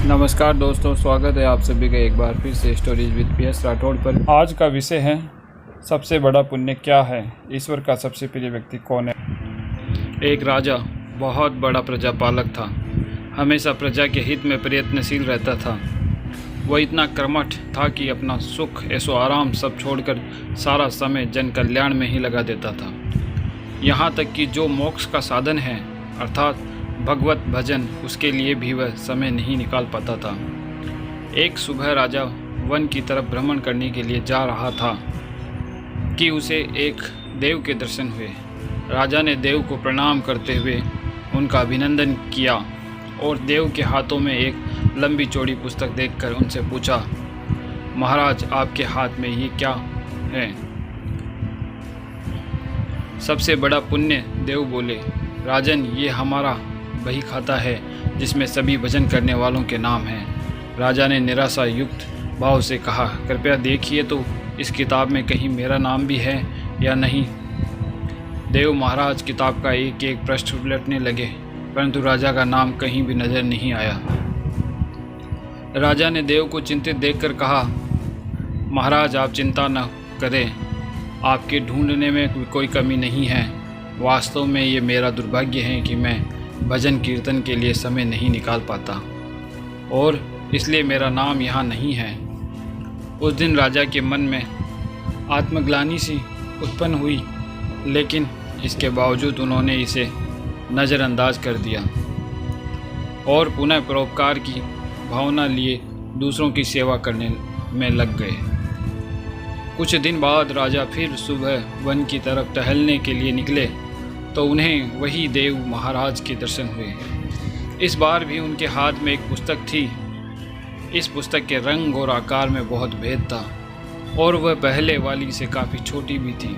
नमस्कार दोस्तों, स्वागत है आप सभी का एक बार फिर से स्टोरीज विद PS राठौड़ पर। आज का विषय है सबसे बड़ा पुण्य क्या है, ईश्वर का सबसे प्रिय व्यक्ति कौन है। एक राजा बहुत बड़ा प्रजापालक था। हमेशा प्रजा के हित में प्रयत्नशील रहता था। वह इतना कर्मठ था कि अपना सुख ऐसो आराम सब छोड़कर सारा समय जन कल्याण में ही लगा देता था। यहाँ तक कि जो मोक्ष का साधन है अर्थात भगवत भजन, उसके लिए भी वह समय नहीं निकाल पाता था। एक सुबह राजा वन की तरफ भ्रमण करने के लिए जा रहा था कि उसे एक देव के दर्शन हुए। राजा ने देव को प्रणाम करते हुए उनका अभिनंदन किया और देव के हाथों में एक लंबी चौड़ी पुस्तक देखकर उनसे पूछा, महाराज आपके हाथ में ये क्या है। सबसे बड़ा पुण्य, देव बोले। राजन, ये हमारा बही खाता है जिसमें सभी भजन करने वालों के नाम हैं। राजा ने निराशा युक्त भाव से कहा, कृपया देखिए तो इस किताब में कहीं मेरा नाम भी है या नहीं। देव महाराज किताब का एक एक पृष्ठ उलटने लगे, परंतु राजा का नाम कहीं भी नजर नहीं आया। राजा ने देव को चिंतित देखकर कहा, महाराज आप चिंता न करें, आपके ढूंढने में कोई कमी नहीं है। वास्तव में ये मेरा दुर्भाग्य है कि मैं भजन कीर्तन के लिए समय नहीं निकाल पाता और इसलिए मेरा नाम यहाँ नहीं है। उस दिन राजा के मन में आत्मग्लानि सी उत्पन्न हुई, लेकिन इसके बावजूद उन्होंने इसे नज़रअंदाज कर दिया और पुनः परोपकार की भावना लिए दूसरों की सेवा करने में लग गए। कुछ दिन बाद राजा फिर सुबह वन की तरफ टहलने के लिए निकले तो उन्हें वही देव महाराज के दर्शन हुए। इस बार भी उनके हाथ में एक पुस्तक थी। इस पुस्तक के रंग और आकार में बहुत भेद था और वह पहले वाली से काफ़ी छोटी भी थी।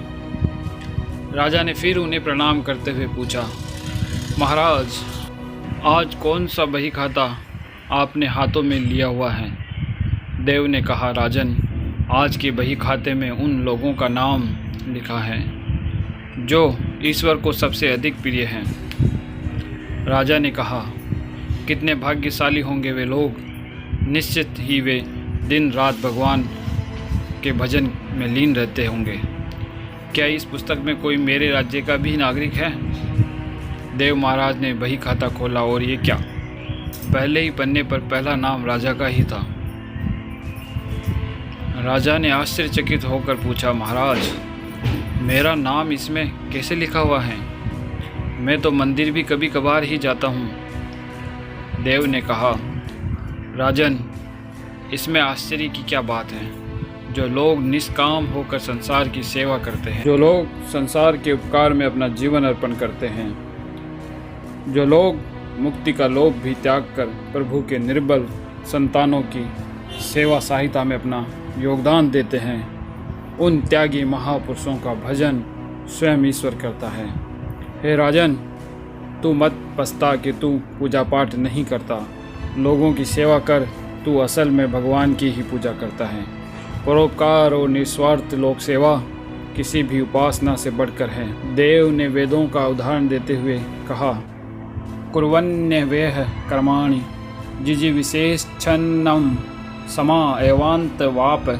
राजा ने फिर उन्हें प्रणाम करते हुए पूछा, महाराज आज कौन सा बही खाता आपने हाथों में लिया हुआ है। देव ने कहा, राजन आज के बही खाते में उन लोगों का नाम लिखा है जो ईश्वर को सबसे अधिक प्रिय हैं। राजा ने कहा, कितने भाग्यशाली होंगे वे लोग, निश्चित ही वे दिन रात भगवान के भजन में लीन रहते होंगे। क्या इस पुस्तक में कोई मेरे राज्य का भी नागरिक है। देव महाराज ने बही खाता खोला और ये क्या, पहले ही पन्ने पर पहला नाम राजा का ही था। राजा ने आश्चर्यचकित होकर पूछा, महाराज मेरा नाम इसमें कैसे लिखा हुआ है। मैं तो मंदिर भी कभी कभार ही जाता हूँ। देव ने कहा, राजन इसमें आश्चर्य की क्या बात है। जो लोग निष्काम होकर संसार की सेवा करते हैं, जो लोग संसार के उपकार में अपना जीवन अर्पण करते हैं, जो लोग मुक्ति का लोभ भी त्याग कर प्रभु के निर्बल संतानों की सेवा सहायता में अपना योगदान देते हैं, उन त्यागी महापुरुषों का भजन स्वयं ईश्वर करता है। हे राजन, तू मत पछता कि तू पूजा पाठ नहीं करता, लोगों की सेवा कर, तू असल में भगवान की ही पूजा करता है। परोपकार और निस्वार्थ लोक सेवा किसी भी उपासना से बढ़कर है। देव ने वेदों का उदाहरण देते हुए कहा, कुर्वन्य वेह कर्माणि जिजि विशेष छन्नम समा एवांत वाप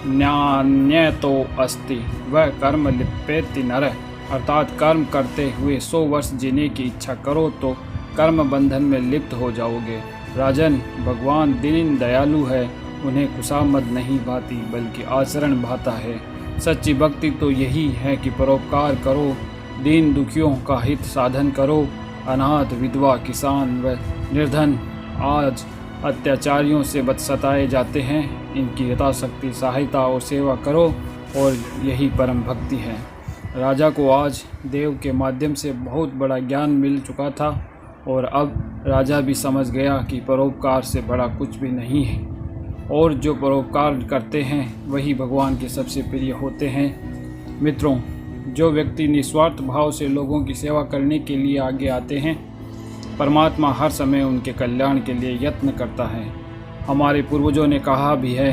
न्यान्य तो अस्ति वह कर्म लिप्येति नर। अर्थात कर्म करते हुए 100 वर्ष जीने की इच्छा करो तो कर्म बंधन में लिप्त हो जाओगे। राजन भगवान दीन दयालु है, उन्हें खुशामद नहीं भाती बल्कि आचरण भाता है। सच्ची भक्ति तो यही है कि परोपकार करो, दीन दुखियों का हित साधन करो। अनाथ विधवा किसान व निर्धन आज अत्याचारियों से सताए जाते हैं, इनकी यथाशक्ति सहायता और सेवा करो और यही परम भक्ति है। राजा को आज देव के माध्यम से बहुत बड़ा ज्ञान मिल चुका था और अब राजा भी समझ गया कि परोपकार से बड़ा कुछ भी नहीं है और जो परोपकार करते हैं वही भगवान के सबसे प्रिय होते हैं। मित्रों, जो व्यक्ति निस्वार्थ भाव से लोगों की सेवा करने के लिए आगे आते हैं, परमात्मा हर समय उनके कल्याण के लिए यत्न करता है। हमारे पूर्वजों ने कहा भी है,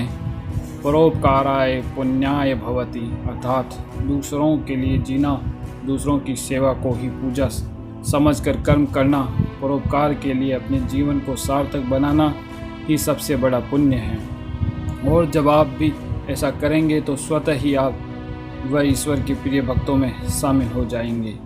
परोपकाराय पुण्याय भवति, अर्थात दूसरों के लिए जीना, दूसरों की सेवा को ही पूजा समझकर कर्म करना, परोपकार के लिए अपने जीवन को सार्थक बनाना, ही सबसे बड़ा पुण्य है। और जब आप भी ऐसा करेंगे तो स्वतः ही आप वह ईश्वर के प्रिय भक्तों में शामिल हो जाएंगे।